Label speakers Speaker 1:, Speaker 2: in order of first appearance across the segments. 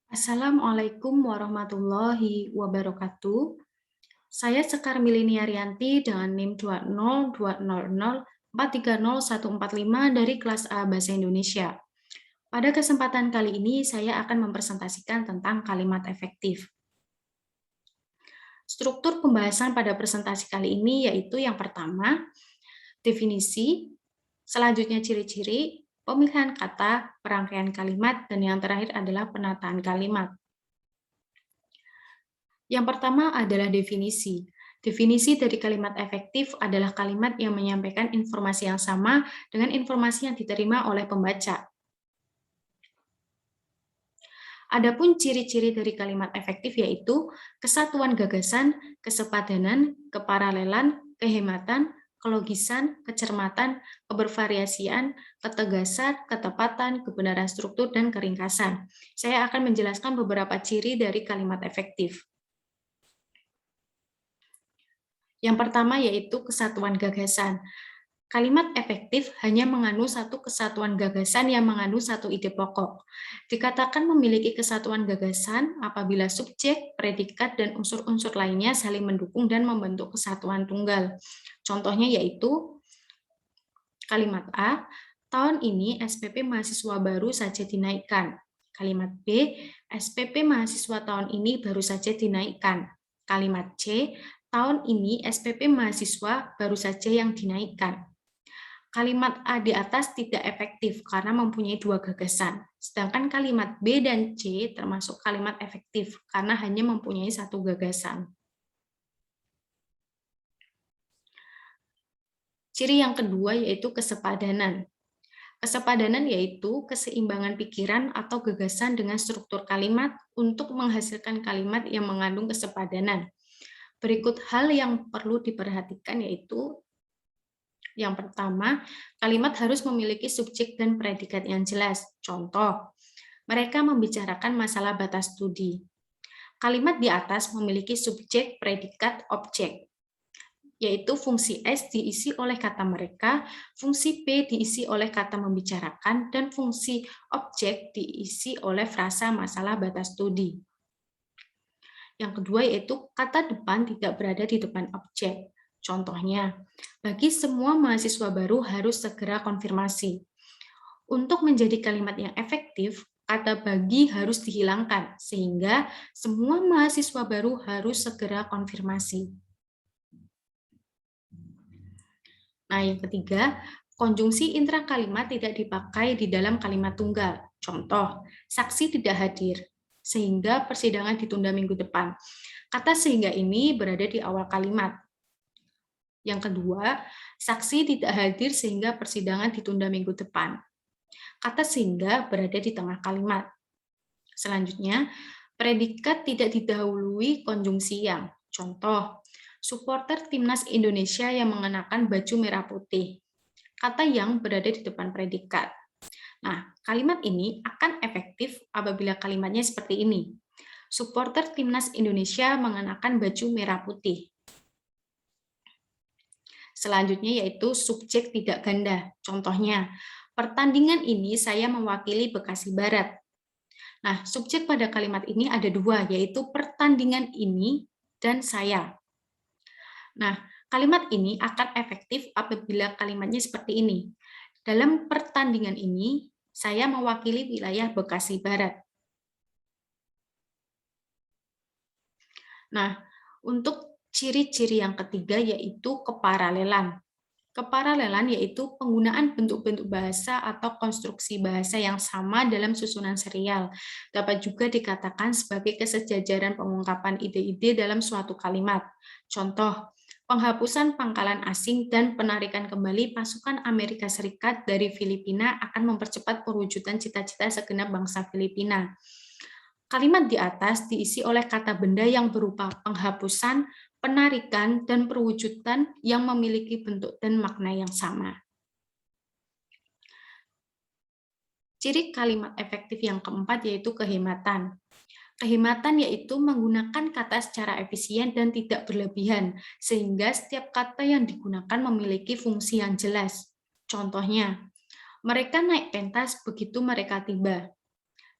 Speaker 1: Assalamualaikum warahmatullahi wabarakatuh. Saya Sekar Miliniarianti dengan NIM 202004301445 dari kelas A Bahasa Indonesia. Pada kesempatan kali ini saya akan mempresentasikan tentang kalimat efektif. Struktur pembahasan pada presentasi kali ini yaitu yang pertama, definisi, selanjutnya ciri-ciri, pemilihan kata, perangkaian kalimat, dan yang terakhir adalah penataan kalimat. Yang pertama adalah definisi. Definisi dari kalimat efektif adalah kalimat yang menyampaikan informasi yang sama dengan informasi yang diterima oleh pembaca. Adapun ciri-ciri dari kalimat efektif yaitu kesatuan gagasan, kesepadanan, keparalelan, kehematan, kelogisan, kecermatan, kebervariasian, ketegasan, ketepatan, kebenaran struktur, dan keringkasan. Saya akan menjelaskan beberapa ciri dari kalimat efektif. Yang pertama yaitu kesatuan gagasan. Kalimat efektif hanya mengandung satu kesatuan gagasan yang mengandung satu ide pokok. Dikatakan memiliki kesatuan gagasan apabila subjek, predikat, dan unsur-unsur lainnya saling mendukung dan membentuk kesatuan tunggal. Contohnya yaitu kalimat A, tahun ini SPP mahasiswa baru saja dinaikkan. Kalimat B, SPP mahasiswa tahun ini baru saja dinaikkan. Kalimat C, tahun ini SPP mahasiswa baru saja yang dinaikkan. Kalimat A di atas tidak efektif karena mempunyai dua gagasan, sedangkan kalimat B dan C termasuk kalimat efektif karena hanya mempunyai satu gagasan. Ciri yang kedua yaitu kesepadanan. Kesepadanan yaitu keseimbangan pikiran atau gagasan dengan struktur kalimat untuk menghasilkan kalimat yang mengandung kesepadanan. Berikut hal yang perlu diperhatikan yaitu yang pertama, kalimat harus memiliki subjek dan predikat yang jelas. Contoh, mereka membicarakan masalah batas studi. Kalimat di atas memiliki subjek, predikat, objek, yaitu fungsi S diisi oleh kata mereka, fungsi P diisi oleh kata membicarakan, dan fungsi objek diisi oleh frasa masalah batas studi. Yang kedua yaitu kata depan tidak berada di depan objek. Contohnya, bagi semua mahasiswa baru harus segera konfirmasi. Untuk menjadi kalimat yang efektif, kata bagi harus dihilangkan, sehingga semua mahasiswa baru harus segera konfirmasi. Nah, yang ketiga, konjungsi intrakalimat tidak dipakai di dalam kalimat tunggal. Contoh, saksi tidak hadir, sehingga persidangan ditunda minggu depan. Kata sehingga ini berada di awal kalimat. Yang kedua, saksi tidak hadir sehingga persidangan ditunda minggu depan. Kata sehingga berada di tengah kalimat. Selanjutnya, predikat tidak didahului konjungsi yang. Contoh, supporter timnas Indonesia yang mengenakan baju merah putih. Kata yang berada di depan predikat. Nah, kalimat ini akan efektif apabila kalimatnya seperti ini. Supporter timnas Indonesia mengenakan baju merah putih. Selanjutnya yaitu subjek tidak ganda. Contohnya, pertandingan ini saya mewakili Bekasi Barat. Nah, subjek pada kalimat ini ada dua, yaitu pertandingan ini dan saya. Nah, kalimat ini akan efektif apabila kalimatnya seperti ini. Dalam pertandingan ini, saya mewakili wilayah Bekasi Barat. Nah, untuk ciri-ciri yang ketiga yaitu keparalelan. Keparalelan yaitu penggunaan bentuk-bentuk bahasa atau konstruksi bahasa yang sama dalam susunan serial. Dapat juga dikatakan sebagai kesejajaran pengungkapan ide-ide dalam suatu kalimat. Contoh, penghapusan pangkalan asing dan penarikan kembali pasukan Amerika Serikat dari Filipina akan mempercepat perwujudan cita-cita segenap bangsa Filipina. Kalimat di atas diisi oleh kata benda yang berupa penghapusan, penarikan, dan perwujudan yang memiliki bentuk dan makna yang sama. Ciri kalimat efektif yang keempat yaitu kehematan. Kehematan yaitu menggunakan kata secara efisien dan tidak berlebihan, sehingga setiap kata yang digunakan memiliki fungsi yang jelas. Contohnya, mereka naik pentas begitu mereka tiba.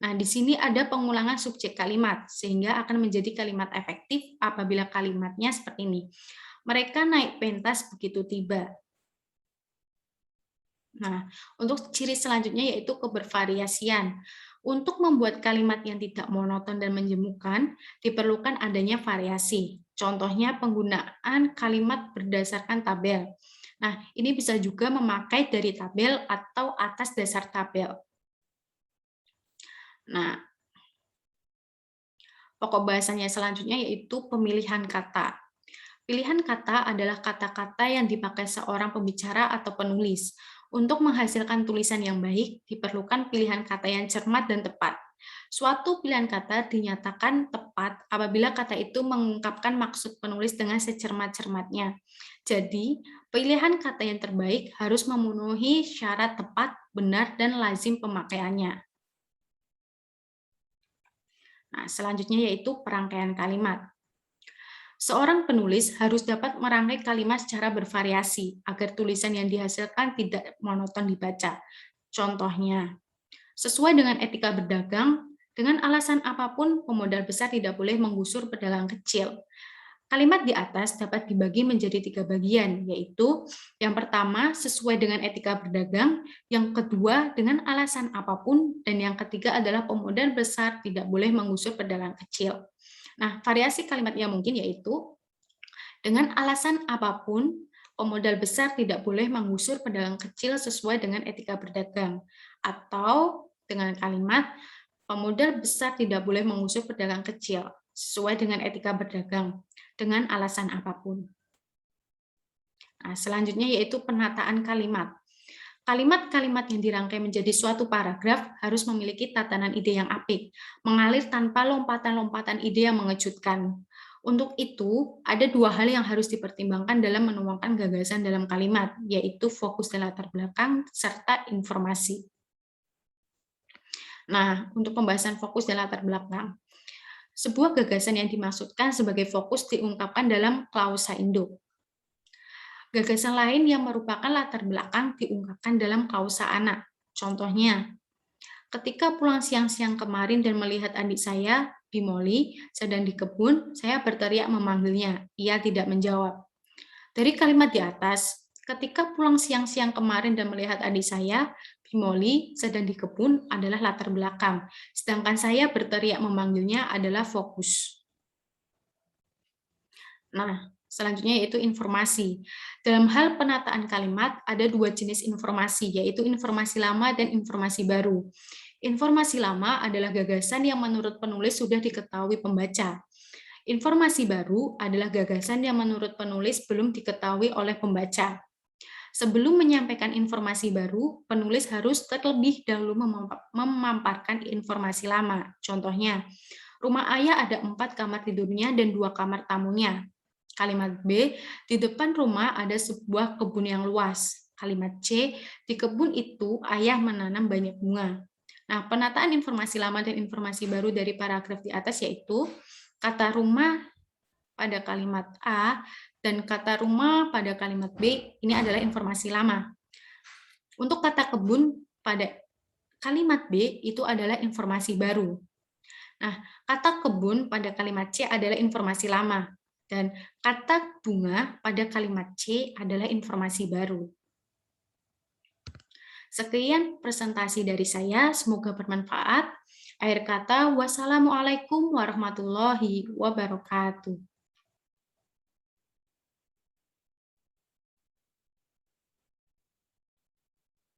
Speaker 1: Nah, di sini ada pengulangan subjek kalimat, sehingga akan menjadi kalimat efektif apabila kalimatnya seperti ini. Mereka naik pentas begitu tiba. Nah, untuk ciri selanjutnya yaitu kebervariasian. Untuk membuat kalimat yang tidak monoton dan menjemukan, diperlukan adanya variasi. Contohnya penggunaan kalimat berdasarkan tabel. Nah, ini bisa juga memakai dari tabel atau atas dasar tabel. Nah, pokok bahasanya selanjutnya yaitu pemilihan kata. Pilihan kata adalah kata-kata yang dipakai seorang pembicara atau penulis. Untuk menghasilkan tulisan yang baik, diperlukan pilihan kata yang cermat dan tepat. Suatu pilihan kata dinyatakan tepat apabila kata itu mengungkapkan maksud penulis dengan secermat-cermatnya. Jadi, pilihan kata yang terbaik harus memenuhi syarat tepat, benar, dan lazim pemakaiannya. Nah, selanjutnya yaitu perangkaian kalimat. Seorang penulis harus dapat merangkai kalimat secara bervariasi agar tulisan yang dihasilkan tidak monoton dibaca. Contohnya, sesuai dengan etika berdagang, dengan alasan apapun pemodal besar tidak boleh menggusur pedagang kecil. Kalimat di atas dapat dibagi menjadi 3 bagian, yaitu yang pertama sesuai dengan etika berdagang, yang kedua dengan alasan apapun, dan yang ketiga adalah pemodal besar tidak boleh menggusur pedagang kecil. Nah, variasi kalimat yang mungkin yaitu dengan alasan apapun, pemodal besar tidak boleh menggusur pedagang kecil sesuai dengan etika berdagang. Atau dengan kalimat, pemodal besar tidak boleh menggusur pedagang kecil sesuai dengan etika berdagang dengan alasan apapun. Nah, selanjutnya yaitu penataan kalimat. Kalimat-kalimat yang dirangkai menjadi suatu paragraf harus memiliki tatanan ide yang apik, mengalir tanpa lompatan-lompatan ide yang mengejutkan. Untuk itu, ada 2 hal yang harus dipertimbangkan dalam menuangkan gagasan dalam kalimat, yaitu fokus dan latar belakang, serta informasi. Nah, untuk pembahasan fokus dan latar belakang. Sebuah gagasan yang dimaksudkan sebagai fokus diungkapkan dalam klausa induk. Gagasan lain yang merupakan latar belakang diungkapkan dalam klausa anak. Contohnya, ketika pulang siang-siang kemarin dan melihat adik saya, Bimoli, sedang di kebun, saya berteriak memanggilnya. Ia tidak menjawab. Dari kalimat di atas, ketika pulang siang-siang kemarin dan melihat adik saya, Bimoli, sedang di kebun adalah latar belakang. Sedangkan saya berteriak memanggilnya adalah fokus. Nah, selanjutnya yaitu informasi. Dalam hal penataan kalimat, ada 2 jenis informasi, yaitu informasi lama dan informasi baru. Informasi lama adalah gagasan yang menurut penulis sudah diketahui pembaca. Informasi baru adalah gagasan yang menurut penulis belum diketahui oleh pembaca. Sebelum menyampaikan informasi baru, penulis harus terlebih dahulu memamparkan informasi lama. Contohnya, rumah ayah ada 4 kamar tidurnya dan 2 kamar tamunya. Kalimat B, di depan rumah ada sebuah kebun yang luas. Kalimat C, di kebun itu ayah menanam banyak bunga. Nah, penataan informasi lama dan informasi baru dari paragraf di atas yaitu kata rumah pada kalimat A dan kata rumah pada kalimat B, ini adalah informasi lama. Untuk kata kebun pada kalimat B, itu adalah informasi baru. Nah, kata kebun pada kalimat C adalah informasi lama. Dan kata bunga pada kalimat C adalah informasi baru. Sekian presentasi dari saya, semoga bermanfaat. Akhir kata, wassalamualaikum warahmatullahi wabarakatuh.